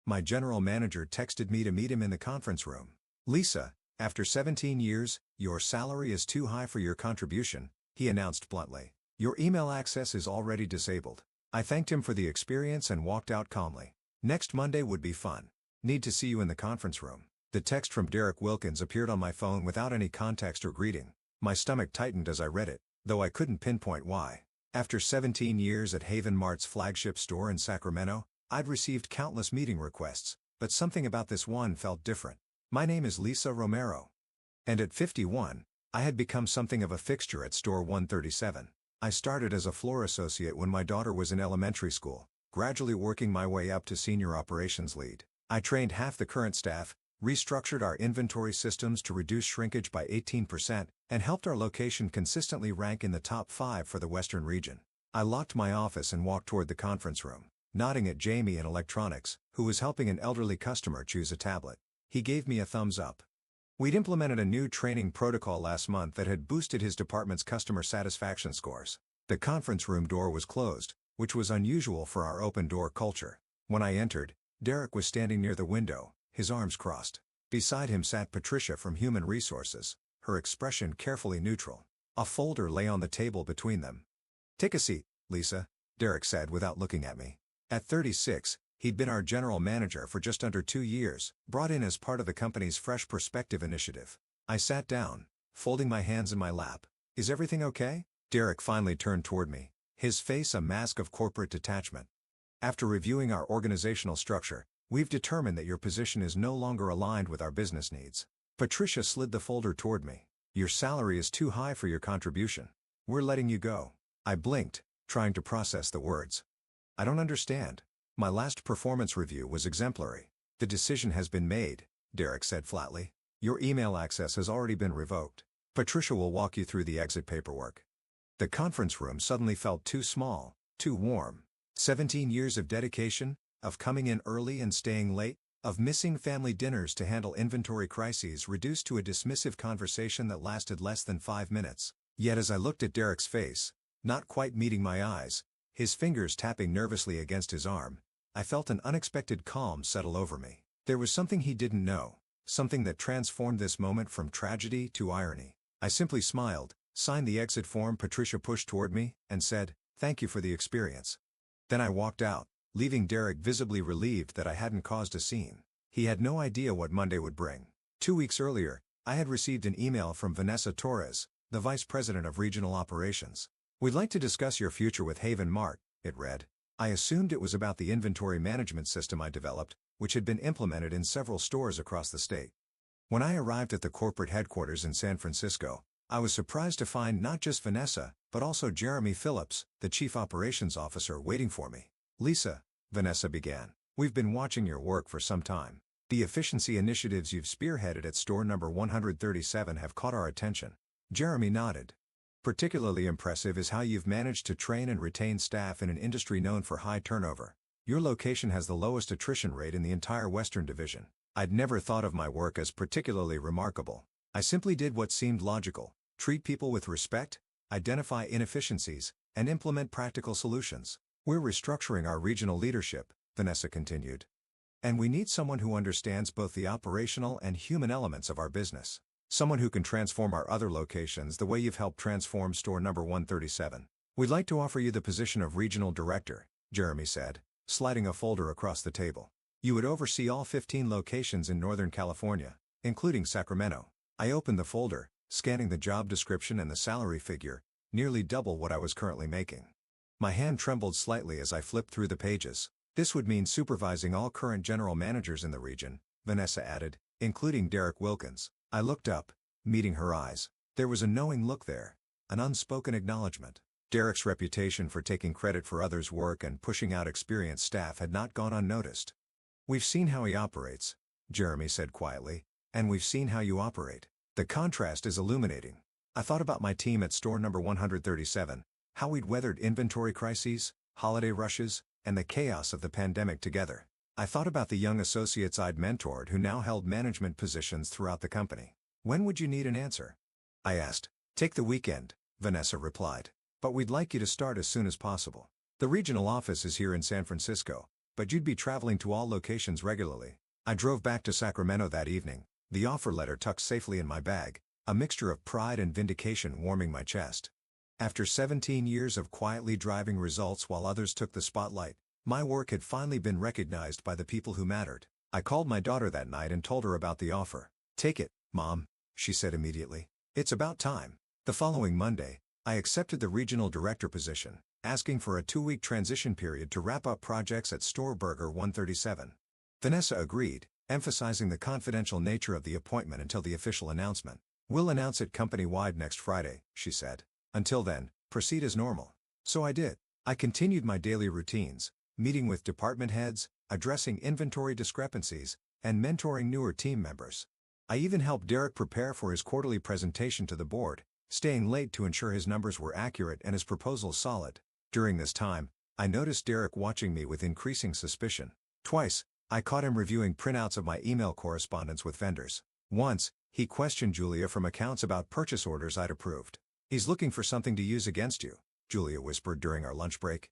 My general manager texted me to meet him in the conference room. Lisa, after 17 years, your salary is too high for your contribution, he announced bluntly. Your email access is already disabled. I thanked him for the experience and walked out calmly. Next Monday would be fun. Need to see you in the conference room. The text from Derek Wilkins appeared on my phone without any context or greeting. My stomach tightened as I read it, though I couldn't pinpoint why. After 17 years at Haven Mart's flagship store in Sacramento, I'd received countless meeting requests, but something about this one felt different. My name is Lisa Romero. And at 51, I had become something of a fixture at Store 137. I started as a floor associate when my daughter was in elementary school, gradually working my way up to senior operations lead. I trained half the current staff, restructured our inventory systems to reduce shrinkage by 18%, and helped our location consistently rank in the top 5 for the Western region. I locked my office and walked toward the conference room, nodding at Jamie in electronics, who was helping an elderly customer choose a tablet. He gave me a thumbs up. We'd implemented a new training protocol last month that had boosted his department's customer satisfaction scores. The conference room door was closed, which was unusual for our open-door culture. When I entered, Derek was standing near the window, his arms crossed. Beside him sat Patricia from Human Resources, her expression carefully neutral. A folder lay on the table between them. "Take a seat, Lisa," Derek said without looking at me. At 36, he'd been our general manager for just under 2 years, brought in as part of the company's Fresh Perspective initiative. I sat down, folding my hands in my lap. "Is everything okay?" Derek finally turned toward me, his face a mask of corporate detachment. "After reviewing our organizational structure, we've determined that your position is no longer aligned with our business needs." Patricia slid the folder toward me. "Your salary is too high for your contribution. We're letting you go." I blinked, trying to process the words. "I don't understand. My last performance review was exemplary." "The decision has been made," Derek said flatly. "Your email access has already been revoked. Patricia will walk you through the exit paperwork." The conference room suddenly felt too small, too warm. 17 years of dedication, of coming in early and staying late, of missing family dinners to handle inventory crises reduced to a dismissive conversation that lasted less than 5 minutes. Yet as I looked at Derek's face, not quite meeting my eyes, his fingers tapping nervously against his arm, I felt an unexpected calm settle over me. There was something he didn't know, something that transformed this moment from tragedy to irony. I simply smiled, signed the exit form Patricia pushed toward me, and said, "Thank you for the experience." Then I walked out, leaving Derek visibly relieved that I hadn't caused a scene. He had no idea what Monday would bring. 2 weeks earlier, I had received an email from Vanessa Torres, the Vice President of Regional Operations. "We'd like to discuss your future with Haven Mart," it read. I assumed it was about the inventory management system I developed, which had been implemented in several stores across the state. When I arrived at the corporate headquarters in San Francisco, I was surprised to find not just Vanessa, but also Jeremy Phillips, the Chief Operations Officer, waiting for me. "Lisa," Vanessa began, "we've been watching your work for some time. The efficiency initiatives you've spearheaded at store number 137 have caught our attention." Jeremy nodded. "Particularly impressive is how you've managed to train and retain staff in an industry known for high turnover. Your location has the lowest attrition rate in the entire Western Division." I'd never thought of my work as particularly remarkable. I simply did what seemed logical: treat people with respect, identify inefficiencies, and implement practical solutions. "We're restructuring our regional leadership," Vanessa continued. "And we need someone who understands both the operational and human elements of our business. Someone who can transform our other locations the way you've helped transform store number 137. We'd like to offer you the position of regional director," Jeremy said, sliding a folder across the table. "You would oversee all 15 locations in Northern California, including Sacramento." I opened the folder, scanning the job description and the salary figure, nearly double what I was currently making. My hand trembled slightly as I flipped through the pages. "This would mean supervising all current general managers in the region," Vanessa added, "including Derek Wilkins." I looked up, meeting her eyes. There was a knowing look there, an unspoken acknowledgement. Derek's reputation for taking credit for others' work and pushing out experienced staff had not gone unnoticed. "We've seen how he operates," Jeremy said quietly, "and we've seen how you operate. The contrast is illuminating." I thought about my team at store number 137, how we'd weathered inventory crises, holiday rushes, and the chaos of the pandemic together. I thought about the young associates I'd mentored who now held management positions throughout the company. "When would you need an answer?" I asked. "Take the weekend," Vanessa replied. "But we'd like you to start as soon as possible. The regional office is here in San Francisco, but you'd be traveling to all locations regularly. I drove back to Sacramento that evening, the offer letter tucked safely in my bag, a mixture of pride and vindication warming my chest. After 17 years of quietly driving results while others took the spotlight, my work had finally been recognized by the people who mattered. I called my daughter that night and told her about the offer. "Take it, Mom," she said immediately. "It's about time." The following Monday, I accepted the regional director position, asking for a 2-week transition period to wrap up projects at Store Burger 137. Vanessa agreed, emphasizing the confidential nature of the appointment until the official announcement. "We'll announce it company-wide next Friday," she said. "Until then, proceed as normal." So I did. I continued my daily routines, meeting with department heads, addressing inventory discrepancies, and mentoring newer team members. I even helped Derek prepare for his quarterly presentation to the board, staying late to ensure his numbers were accurate and his proposals solid. During this time, I noticed Derek watching me with increasing suspicion. Twice, I caught him reviewing printouts of my email correspondence with vendors. Once, he questioned Julia from accounts about purchase orders I'd approved. "He's looking for something to use against you," Julia whispered during our lunch break.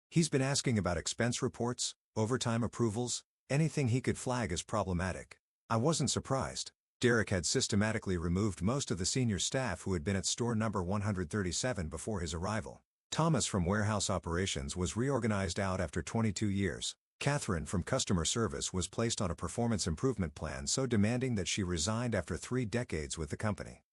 "He's been asking about expense reports, overtime approvals, anything he could flag as problematic." I wasn't surprised. Derek had systematically removed most of the senior staff who had been at store number 137 before his arrival. Thomas from warehouse operations was reorganized out after 22 years. Catherine from customer service was placed on a performance improvement plan so demanding that she resigned after 3 decades with the company.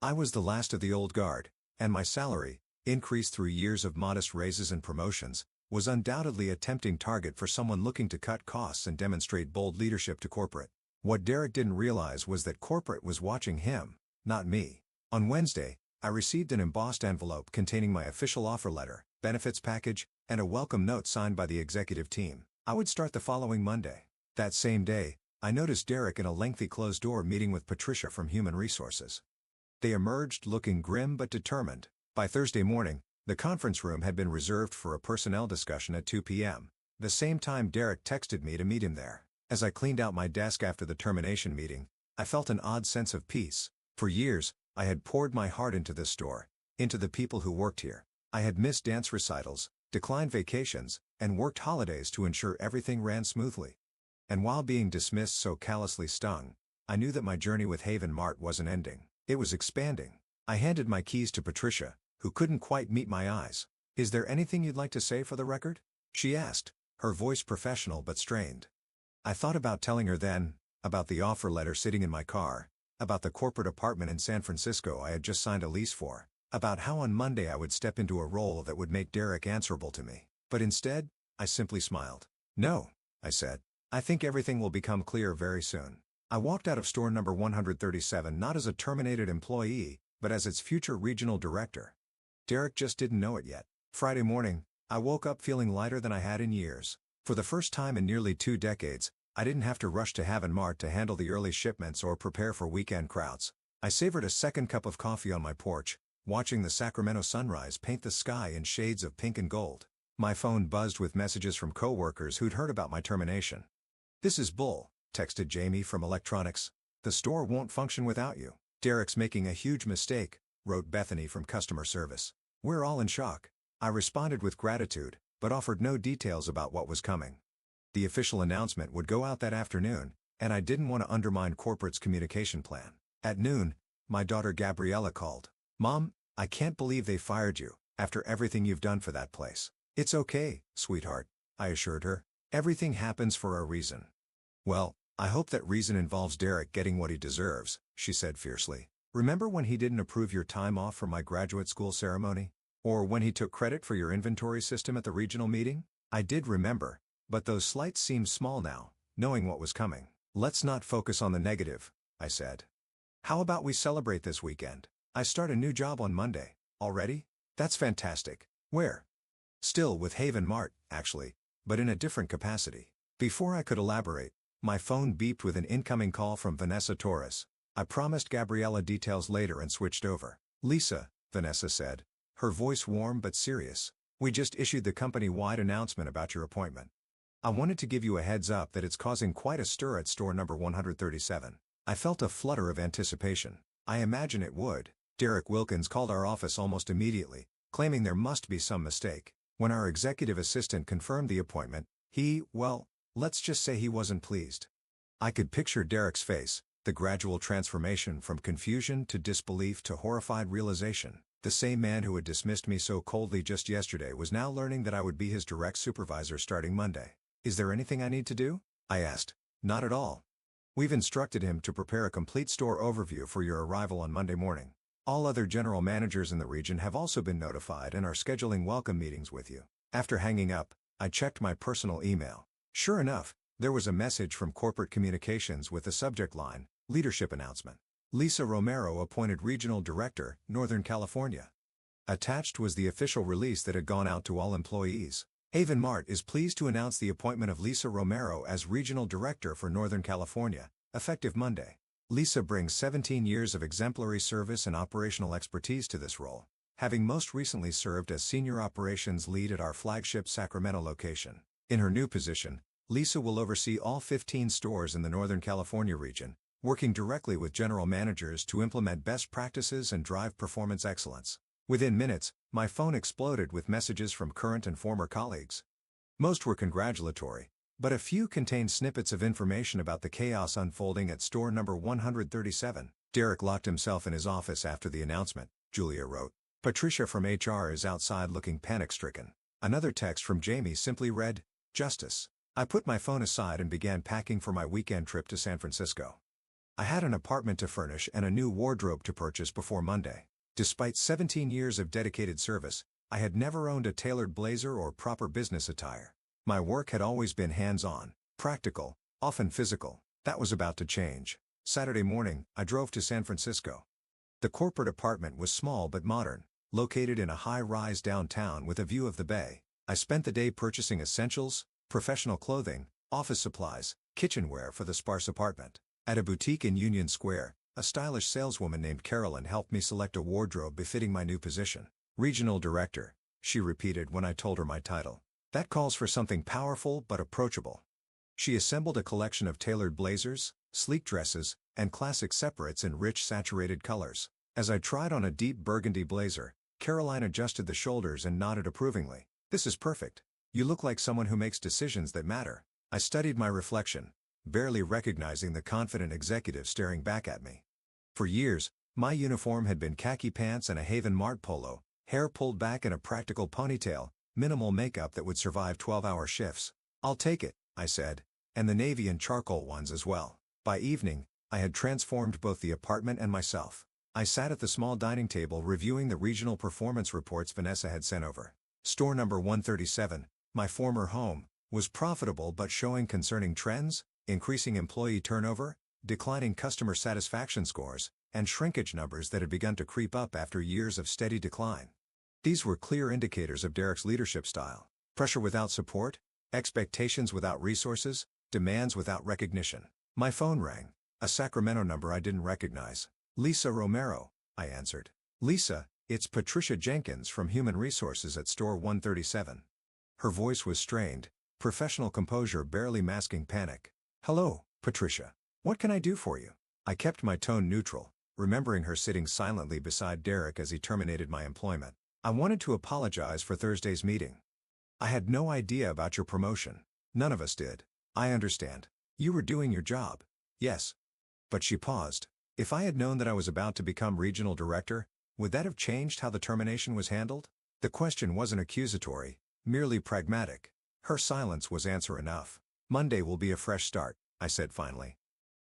I was the last of the old guard, and my salary, increased through years of modest raises and promotions, was undoubtedly a tempting target for someone looking to cut costs and demonstrate bold leadership to corporate. What Derek didn't realize was that corporate was watching him, not me. On Wednesday, I received an embossed envelope containing my official offer letter, benefits package, and a welcome note signed by the executive team. I would start the following Monday. That same day, I noticed Derek in a lengthy closed-door meeting with Patricia from Human Resources. They emerged looking grim but determined. By Thursday morning, the conference room had been reserved for a personnel discussion at 2 p.m., the same time Derek texted me to meet him there. As I cleaned out my desk after the termination meeting, I felt an odd sense of peace. For years, I had poured my heart into this store, into the people who worked here. I had missed dance recitals, declined vacations, and worked holidays to ensure everything ran smoothly. And while being dismissed so callously stung, I knew that my journey with Haven Mart wasn't ending. It was expanding. I handed my keys to Patricia, who couldn't quite meet my eyes. "Is there anything you'd like to say for the record?" she asked, her voice professional but strained. I thought about telling her then, about the offer letter sitting in my car, about the corporate apartment in San Francisco I had just signed a lease for, about how on Monday I would step into a role that would make Derek answerable to me. But instead, I simply smiled. "No," I said. "I think everything will become clear very soon." I walked out of store number 137 not as a terminated employee, but as its future regional director. Derek just didn't know it yet. Friday morning, I woke up feeling lighter than I had in years. For the first time in nearly 2 decades, I didn't have to rush to Haven Mart to handle the early shipments or prepare for weekend crowds. I savored a second cup of coffee on my porch, watching the Sacramento sunrise paint the sky in shades of pink and gold. My phone buzzed with messages from coworkers who'd heard about my termination. "This is bull," texted Jamie from electronics. "The store won't function without you." "Derek's making a huge mistake," wrote Bethany from customer service. "We're all in shock." I responded with gratitude, but offered no details about what was coming. The official announcement would go out that afternoon, and I didn't want to undermine corporate's communication plan. At noon, my daughter Gabriella called. "Mom, I can't believe they fired you, after everything you've done for that place." "It's okay, sweetheart," I assured her. "Everything happens for a reason." "Well, I hope that reason involves Derek getting what he deserves," she said fiercely. "Remember when he didn't approve your time off for my graduate school ceremony? Or when he took credit for your inventory system at the regional meeting?" I did remember, but those slights seemed small now, knowing what was coming. "Let's not focus on the negative," I said. "How about we celebrate this weekend? I start a new job on Monday." "Already? That's fantastic. Where?" "Still with Haven Mart, actually, but in a different capacity." Before I could elaborate, my phone beeped with an incoming call from Vanessa Torres. I promised Gabriella details later and switched over. "Lisa," Vanessa said, her voice warm but serious, "we just issued the company-wide announcement about your appointment. I wanted to give you a heads up that it's causing quite a stir at store number 137. I felt a flutter of anticipation. I imagine it would. Derek Wilkins called our office almost immediately, claiming there must be some mistake. When our executive assistant confirmed the appointment, Well, let's just say he wasn't pleased. I could picture Derek's face, the gradual transformation from confusion to disbelief to horrified realization. The same man who had dismissed me so coldly just yesterday was now learning that I would be his direct supervisor starting Monday. Is there anything I need to do? I asked. Not at all. We've instructed him to prepare a complete store overview for your arrival on Monday morning. All other general managers in the region have also been notified and are scheduling welcome meetings with you. After hanging up, I checked my personal email. Sure enough, there was a message from corporate communications with the subject line, Leadership Announcement. Lisa Romero appointed Regional Director, Northern California. Attached was the official release that had gone out to all employees. Haven Mart is pleased to announce the appointment of Lisa Romero as Regional Director for Northern California, effective Monday. Lisa brings 17 years of exemplary service and operational expertise to this role, having most recently served as Senior Operations Lead at our flagship Sacramento location. In her new position, Lisa will oversee all 15 stores in the Northern California region, working directly with general managers to implement best practices and drive performance excellence. Within minutes, my phone exploded with messages from current and former colleagues. Most were congratulatory, but a few contained snippets of information about the chaos unfolding at store number 137. Derek locked himself in his office after the announcement, Julia wrote. Patricia from HR is outside looking panic-stricken. Another text from Jamie simply read, Justice. I put my phone aside and began packing for my weekend trip to San Francisco. I had an apartment to furnish and a new wardrobe to purchase before Monday. Despite 17 years of dedicated service, I had never owned a tailored blazer or proper business attire. My work had always been hands-on, practical, often physical. That was about to change. Saturday morning, I drove to San Francisco. The corporate apartment was small but modern, located in a high-rise downtown with a view of the bay. I spent the day purchasing essentials, professional clothing, office supplies, kitchenware for the sparse apartment. At a boutique in Union Square, a stylish saleswoman named Carolyn helped me select a wardrobe befitting my new position. Regional Director, she repeated when I told her my title. That calls for something powerful but approachable. She assembled a collection of tailored blazers, sleek dresses, and classic separates in rich saturated colors. As I tried on a deep burgundy blazer, Caroline adjusted the shoulders and nodded approvingly. This is perfect. You look like someone who makes decisions that matter. I studied my reflection, barely recognizing the confident executive staring back at me. For years, my uniform had been khaki pants and a Haven Mart polo, hair pulled back in a practical ponytail, minimal makeup that would survive 12-hour shifts. I'll take it, I said, and the navy and charcoal ones as well. By evening, I had transformed both the apartment and myself. I sat at the small dining table reviewing the regional performance reports Vanessa had sent over. Store number 137, my former home, was profitable but showing concerning trends, increasing employee turnover, declining customer satisfaction scores, and shrinkage numbers that had begun to creep up after years of steady decline. These were clear indicators of Derek's leadership style. Pressure without support, expectations without resources, demands without recognition. My phone rang. A Sacramento number I didn't recognize. Lisa Romero, I answered. Lisa, it's Patricia Jenkins from Human Resources at Store 137. Her voice was strained, professional composure barely masking panic. Hello, Patricia. What can I do for you? I kept my tone neutral, remembering her sitting silently beside Derek as he terminated my employment. I wanted to apologize for Thursday's meeting. I had no idea about your promotion. None of us did. I understand. You were doing your job. Yes. But she paused. If I had known that I was about to become regional director, would that have changed how the termination was handled? The question wasn't accusatory, merely pragmatic. Her silence was answer enough. Monday will be a fresh start, I said finally.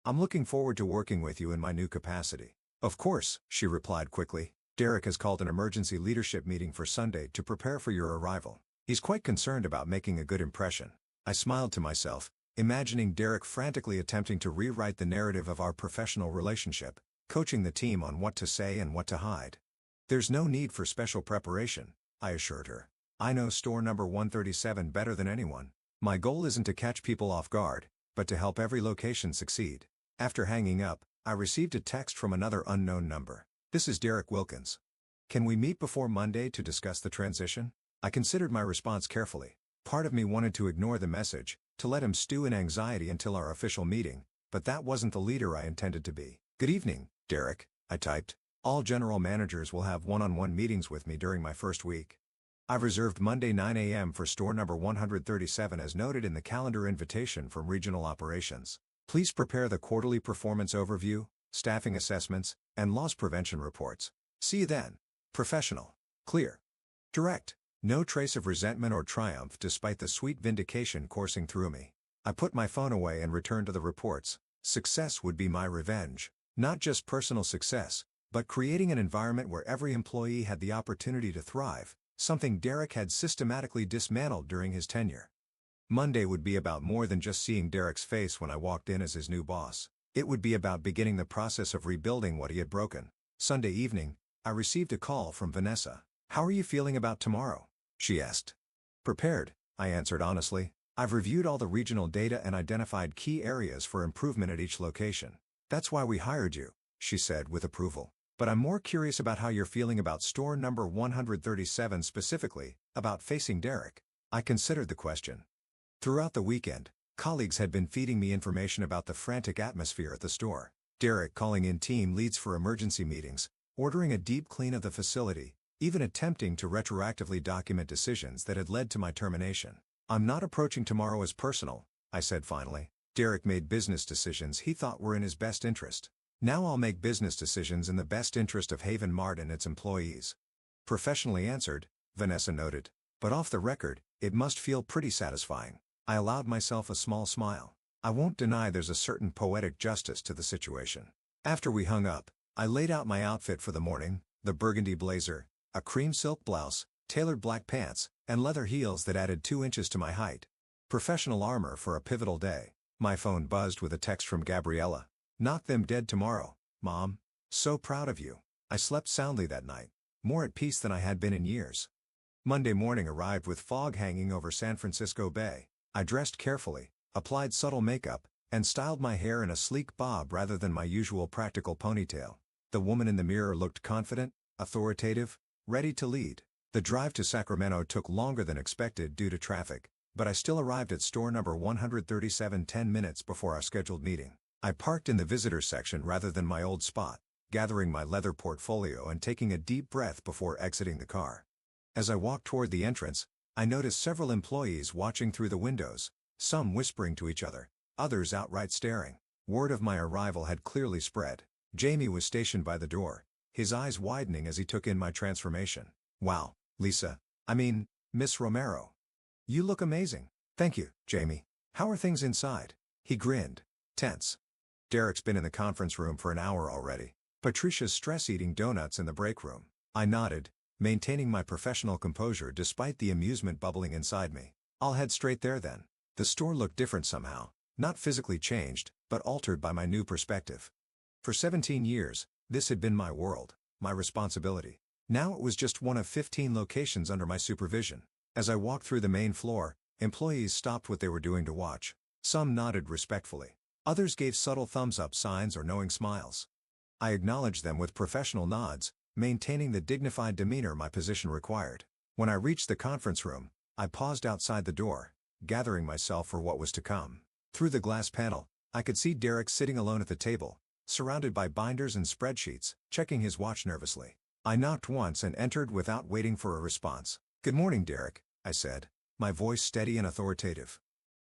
I'm looking forward to working with you in my new capacity. Of course, she replied quickly. Derek has called an emergency leadership meeting for Sunday to prepare for your arrival. He's quite concerned about making a good impression. I smiled to myself, imagining Derek frantically attempting to rewrite the narrative of our professional relationship, coaching the team on what to say and what to hide. There's no need for special preparation, I assured her. I know store number 137 better than anyone. My goal isn't to catch people off guard, but to help every location succeed. After hanging up, I received a text from another unknown number. This is Derek Wilkins. Can we meet before Monday to discuss the transition? I considered my response carefully. Part of me wanted to ignore the message, to let him stew in anxiety until our official meeting, but that wasn't the leader I intended to be. Good evening, Derek, I typed. All general managers will have one-on-one meetings with me during my first week. I've reserved Monday 9 a.m. for store number 137 as noted in the calendar invitation from Regional Operations. Please prepare the quarterly performance overview, staffing assessments, and loss prevention reports. See you then. Professional. Clear. Direct. No trace of resentment or triumph despite the sweet vindication coursing through me. I put my phone away and returned to the reports. Success would be my revenge. Not just personal success, but creating an environment where every employee had the opportunity to thrive, something Derek had systematically dismantled during his tenure. Monday would be about more than just seeing Derek's face when I walked in as his new boss. It would be about beginning the process of rebuilding what he had broken. Sunday evening, I received a call from Vanessa. "How are you feeling about tomorrow?" she asked. "Prepared," I answered honestly. "I've reviewed all the regional data and identified key areas for improvement at each location." "That's why we hired you," she said with approval. "But I'm more curious about how you're feeling about store number 137 specifically, about facing Derek." I considered the question. Throughout the weekend, colleagues had been feeding me information about the frantic atmosphere at the store. Derek calling in team leads for emergency meetings, ordering a deep clean of the facility, even attempting to retroactively document decisions that had led to my termination. "I'm not approaching tomorrow as personal," I said finally. "Derek made business decisions he thought were in his best interest. Now I'll make business decisions in the best interest of Haven Mart and its employees." "Professionally answered," Vanessa noted. "But off the record, it must feel pretty satisfying." I allowed myself a small smile. I won't deny there's a certain poetic justice to the situation. After we hung up, I laid out my outfit for the morning: the burgundy blazer, a cream silk blouse, tailored black pants, and leather heels that added 2 inches to my height. Professional armor for a pivotal day. My phone buzzed with a text from Gabriella. "Knock them dead tomorrow, Mom. So proud of you." I slept soundly that night, more at peace than I had been in years. Monday morning arrived with fog hanging over San Francisco Bay. I dressed carefully, applied subtle makeup, and styled my hair in a sleek bob rather than my usual practical ponytail. The woman in the mirror looked confident, authoritative, ready to lead. The drive to Sacramento took longer than expected due to traffic, but I still arrived at store number 137 10 minutes before our scheduled meeting. I parked in the visitor section rather than my old spot, gathering my leather portfolio and taking a deep breath before exiting the car. As I walked toward the entrance, I noticed several employees watching through the windows, some whispering to each other, others outright staring. Word of my arrival had clearly spread. Jamie was stationed by the door, his eyes widening as he took in my transformation. "Wow, Lisa. Miss Romero. You look amazing." "Thank you, Jamie. How are things inside?" He grinned. "Tense. Derek's been in the conference room for an hour already. Patricia's stress-eating donuts in the break room." I nodded, maintaining my professional composure despite the amusement bubbling inside me. "I'll head straight there then." The store looked different somehow, not physically changed, but altered by my new perspective. For 17 years, this had been my world, my responsibility. Now it was just one of 15 locations under my supervision. As I walked through the main floor, employees stopped what they were doing to watch. Some nodded respectfully. Others gave subtle thumbs-up signs or knowing smiles. I acknowledged them with professional nods, maintaining the dignified demeanor my position required. When I reached the conference room, I paused outside the door, gathering myself for what was to come. Through the glass panel, I could see Derek sitting alone at the table, surrounded by binders and spreadsheets, checking his watch nervously. I knocked once and entered without waiting for a response. "Good morning, Derek," I said, my voice steady and authoritative.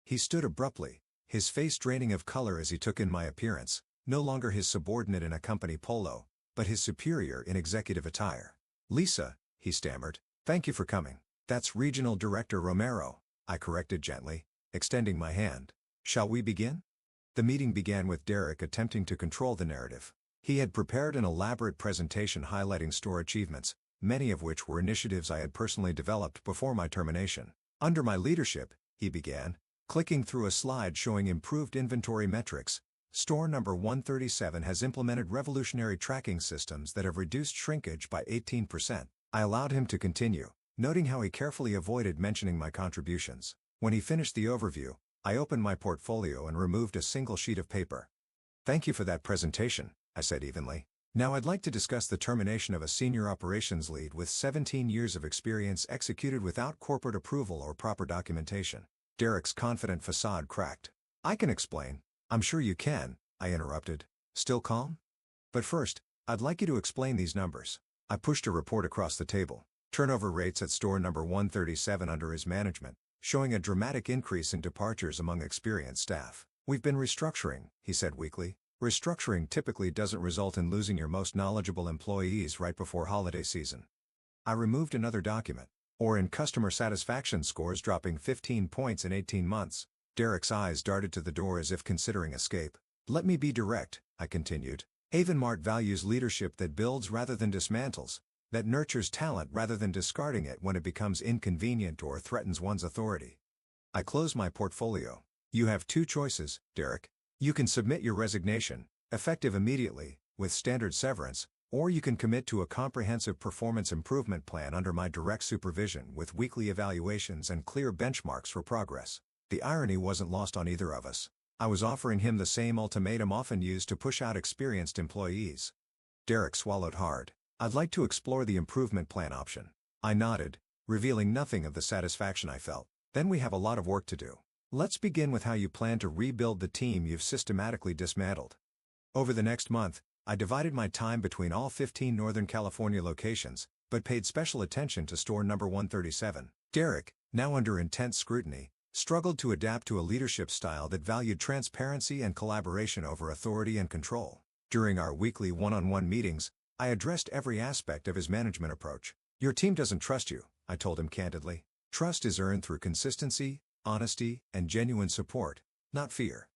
He stood abruptly, his face draining of color as he took in my appearance, no longer his subordinate in a company polo, but his superior in executive attire. "Lisa," he stammered, "thank you for coming." "That's Regional Director Romero," I corrected gently, extending my hand. "Shall we begin?" The meeting began with Derek attempting to control the narrative. He had prepared an elaborate presentation highlighting store achievements, many of which were initiatives I had personally developed before my termination. "Under my leadership," he began, clicking through a slide showing improved inventory metrics, "store number 137 has implemented revolutionary tracking systems that have reduced shrinkage by 18%. I allowed him to continue, noting how he carefully avoided mentioning my contributions. When he finished the overview, I opened my portfolio and removed a single sheet of paper. "Thank you for that presentation," I said evenly. "Now I'd like to discuss the termination of a senior operations lead with 17 years of experience executed without corporate approval or proper documentation." Derek's confident facade cracked. "I can explain." "I'm sure you can," I interrupted, still calm. "But first, I'd like you to explain these numbers." I pushed a report across the table. Turnover rates at store number 137 under his management, showing a dramatic increase in departures among experienced staff. We've been restructuring, he said weakly. Restructuring typically doesn't result in losing your most knowledgeable employees right before holiday season. I removed another document. Or in customer satisfaction scores dropping 15 points in 18 months. Derek's eyes darted to the door as if considering escape. Let me be direct, I continued. Avonmart values leadership that builds rather than dismantles, that nurtures talent rather than discarding it when it becomes inconvenient or threatens one's authority. I closed my portfolio. You have two choices, Derek. You can submit your resignation, effective immediately, with standard severance, or you can commit to a comprehensive performance improvement plan under my direct supervision with weekly evaluations and clear benchmarks for progress. The irony wasn't lost on either of us. I was offering him the same ultimatum often used to push out experienced employees. Derek swallowed hard. I'd like to explore the improvement plan option. I nodded, revealing nothing of the satisfaction I felt. Then we have a lot of work to do. Let's begin with how you plan to rebuild the team you've systematically dismantled. Over the next month, I divided my time between all 15 Northern California locations, but paid special attention to store number 137. Derek, now under intense scrutiny, struggled to adapt to a leadership style that valued transparency and collaboration over authority and control. During our weekly one-on-one meetings, I addressed every aspect of his management approach. Your team doesn't trust you, I told him candidly. Trust is earned through consistency, honesty, and genuine support, not fear.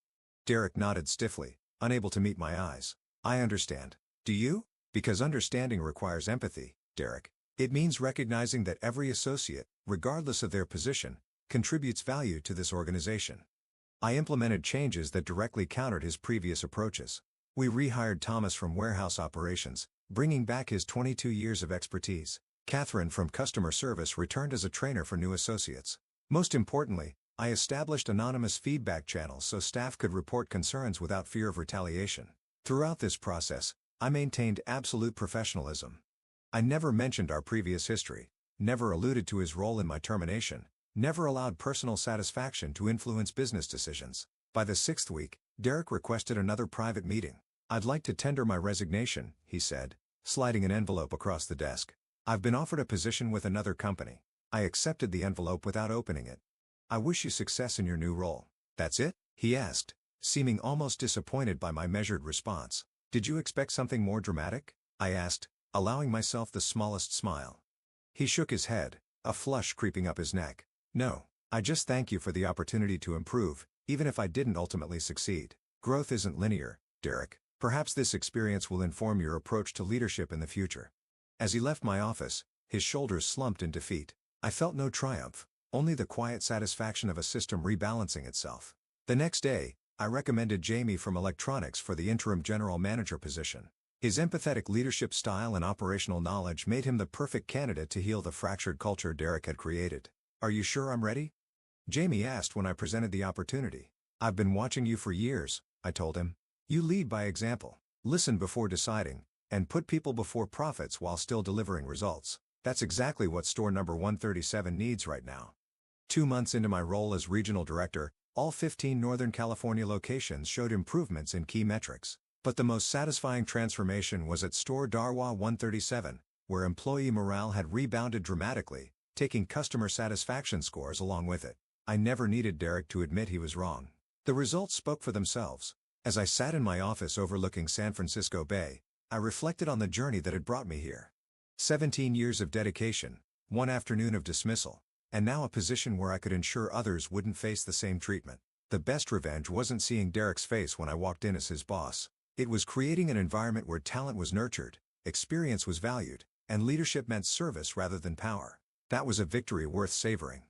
Derek nodded stiffly, unable to meet my eyes. I understand. Do you? Because understanding requires empathy, Derek. It means recognizing that every associate, regardless of their position, contributes value to this organization. I implemented changes that directly countered his previous approaches. We rehired Thomas from warehouse operations, bringing back his 22 years of expertise. Catherine from customer service returned as a trainer for new associates. Most importantly, I established anonymous feedback channels so staff could report concerns without fear of retaliation. Throughout this process, I maintained absolute professionalism. I never mentioned our previous history, never alluded to his role in my termination, never allowed personal satisfaction to influence business decisions. By the 6th week, Derek requested another private meeting. I'd like to tender my resignation, he said, sliding an envelope across the desk. I've been offered a position with another company. I accepted the envelope without opening it. I wish you success in your new role. That's it? He asked, seeming almost disappointed by my measured response. Did you expect something more dramatic? I asked, allowing myself the smallest smile. He shook his head, a flush creeping up his neck. No, I just thank you for the opportunity to improve, even if I didn't ultimately succeed. Growth isn't linear, Derek. Perhaps this experience will inform your approach to leadership in the future. As he left my office, his shoulders slumped in defeat. I felt no triumph, only the quiet satisfaction of a system rebalancing itself. The next day, I recommended Jamie from electronics for the interim general manager position. His empathetic leadership style and operational knowledge made him the perfect candidate to heal the fractured culture Derek had created. Are you sure I'm ready? Jamie asked when I presented the opportunity. I've been watching you for years, I told him. You lead by example, listen before deciding, and put people before profits while still delivering results. That's exactly what store number 137 needs right now. 2 months into my role as regional director, all 15 Northern California locations showed improvements in key metrics. But the most satisfying transformation was at store Darwa 137, where employee morale had rebounded dramatically, taking customer satisfaction scores along with it. I never needed Derek to admit he was wrong. The results spoke for themselves. As I sat in my office overlooking San Francisco Bay, I reflected on the journey that had brought me here. 17 years of dedication, 1 afternoon of dismissal, and now a position where I could ensure others wouldn't face the same treatment. The best revenge wasn't seeing Derek's face when I walked in as his boss. It was creating an environment where talent was nurtured, experience was valued, and leadership meant service rather than power. That was a victory worth savoring.